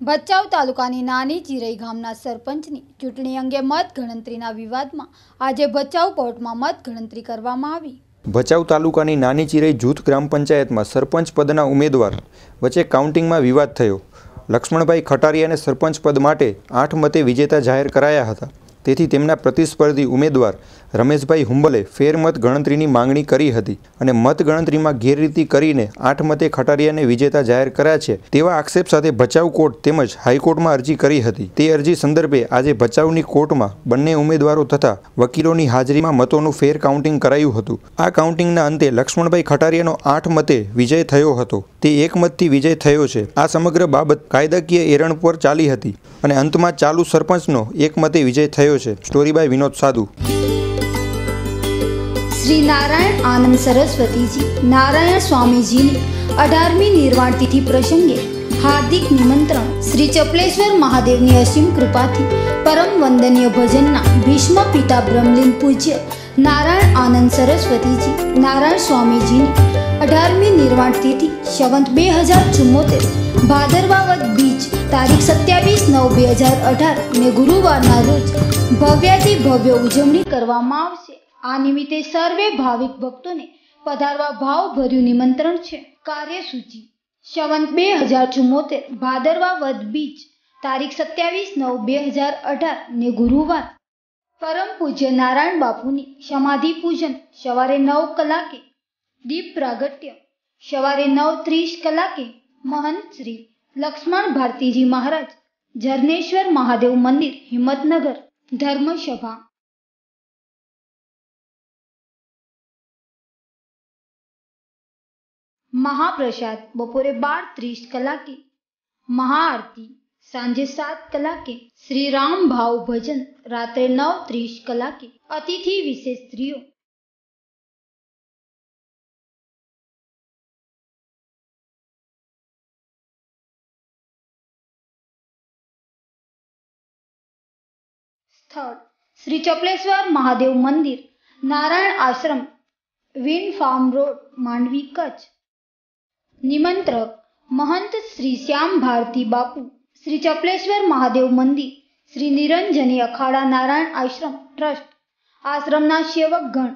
ભચાઉ તાલુકાની નાની ચિરઈ ગામના સરપંચની ચૂંટણી અંગે મતગણતરીના વિવાદમાં આજે ભચાઉ કોર્ટમાં મતગણતરી કરવામાં આવી। ભચાઉ તાલુકાની નાની ચિરઈ જૂથ ગ્રામ પંચાયતમાં સરપંચ પદના ઉમેદવાર વચ્ચે કાઉન્ટિંગમાં વિવાદ થયો। લક્ષ્મણભાઈ ખટારિયાને સરપંચ પદ માટે 8 મતે વિજેતા જાહેર કરાયા હતા। તેથી તેમના પ્રતિસ્પર્ધી ઉમેદવાર રમેશભાઈ હુંબલે ફેરમત ગણતરીની માંગણી કરી હતી અને મતગણતરીમાં ગેરરીતિ કરીને 8 મતે ખટારિયાને વિજેતા જાહેર કર્યા છે તેવા આક્ષેપ સાથે ભચાઉ કોર્ટ તેમજ હાઈકોર્ટમાં અરજી કરી હતી। તે અરજી સંદર્ભે આજે ભચાઉની કોર્ટમાં બંને ઉમેદવારો તથા વકીલોની હાજરીમાં મતોનું ફેર કાઉન્ટિંગ કરાયું હતું। આ કાઉન્ટિંગના અંતે લક્ષ્મણભાઈ ખટારિયાનો 8 મતે વિજય થયો હતો। તે 1 મતથી વિજય થયો છે। આ સમગ્ર બાબત કાયદાકીય એરણ પર ચાલી હતી અને અંતમાં ચાલુ સરપંચનો 1 મતે વિજય થયો છે। સ્ટોરી બાય વિનોદ સાધુ। श्री नारायण आनंद सरस्वती जी नारायण स्वामी जी ने 18મી निर्वाण तिथि प्रसंगे हार्दिक निमंत्रण। श्री चपलेश्वर महादेव ની અસીમ કૃપાથી પરમ વંદનીય ભજનના ભીષ્મ પિતા બ્રહ્મલીન પૂજ્ય નારાયણ આનંદ સરસ્વતી જી નારાયણ સ્વામી જી ની 18મી निर्वाण तिथि સંવત 2074 ભાદરવા વદ બીજ તારીખ 27/9/2018 ને ગુરુવારના રોજ ભવ્યાતિ ભવ્ય ઉજવણી કરવામાં આવશે। આ નિમિત્તે સર્વે ભાવિક ભક્તોને પધારવા ભાવભર્યું નિમંત્રણ છે। કાર્યસૂચિ સંવત 2074 ભાદરવા વદ બીજ તારીખ 27/9/2018 ને ગુરુવાર પરમ પૂજ્ય નારાયણ બાપુની સમાધિ પૂજન સવારે 9 કલાકે, દીપ પ્રાગટ્ય સવારે 9:30 કલાકે મહંત શ્રી લક્ષ્મણ ભારતીજી મહારાજ જરનેશ્વર મહાદેવ મંદિર હિંમતનગર ધર્મસભા। महाप्रसाद बपोरे 12:30 कलाके, महाआरती सांजे 7 कलाके, श्री राम भाव भजन रात्रे 9:30 कलाके। अतिथि विशेष स्त्रीओ। स्थल Shri चपलेश्वर Mahadev Mandir, Narayan Ashram, win farm road, Mandvi, Kutch. निमंत्रक महंत श्री श्याम भारती बापू, श्री चपलेश्वर महादेव मंदिर, श्री निरंजनी अखाड़ा नारायण आश्रम ट्रस्ट, आश्रमना सेवकगण।